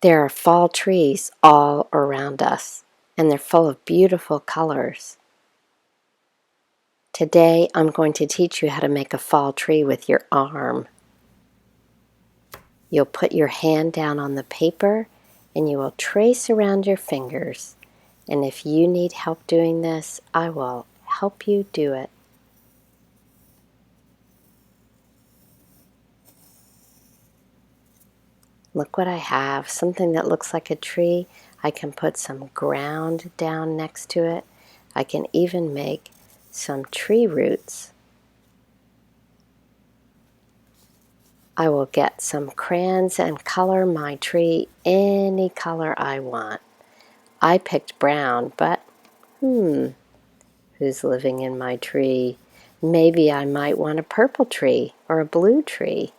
There are fall trees all around us, and they're full of beautiful colors. Today, I'm going to teach you how to make a fall tree with your arm. You'll put your hand down on the paper, and you will trace around your fingers. And if you need help doing this, I will help you do it. Look what I have, something that looks like a tree. I can put some ground down next to it. I can even make some tree roots. I will get some crayons and color my tree any color I want. I picked brown, but who's living in my tree? Maybe I might want a purple tree or a blue tree.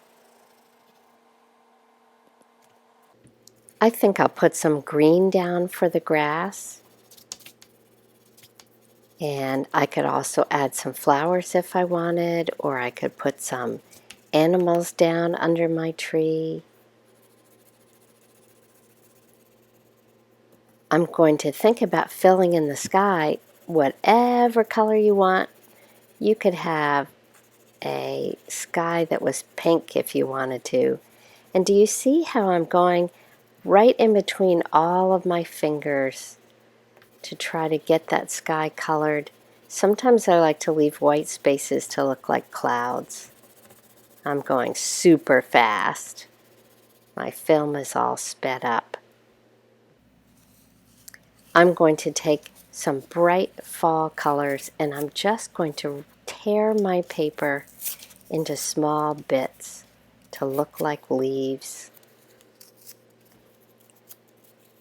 I think I'll put some green down for the grass. And I could also add some flowers if I wanted, or I could put some animals down under my tree. I'm going to think about filling in the sky whatever color you want. You could have a sky that was pink if you wanted to. And do you see how I'm going right in between all of my fingers to try to get that sky colored? Sometimes I like to leave white spaces to look like clouds. I'm going super fast. My film is all sped up. I'm going to take some bright fall colors and I'm just going to tear my paper into small bits to look like leaves.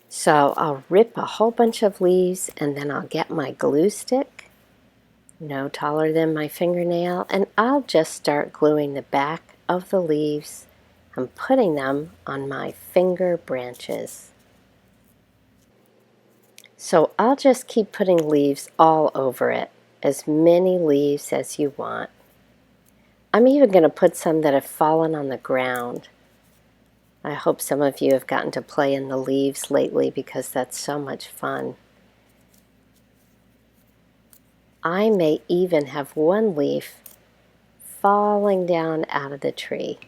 So I'll rip a whole bunch of leaves and then I'll get my glue stick, no taller than my fingernail, and I'll just start gluing the back of the leaves and putting them on my finger branches. So I'll just keep putting leaves all over it, as many leaves as you want. I'm even going to put some that have fallen on the ground. I hope some of you have gotten to play in the leaves lately because that's so much fun. I may even have one leaf falling down out of the tree.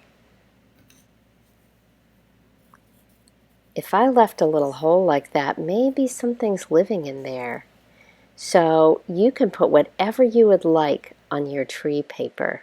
If I left a little hole like that, maybe something's living in there. So you can put whatever you would like on your tree paper.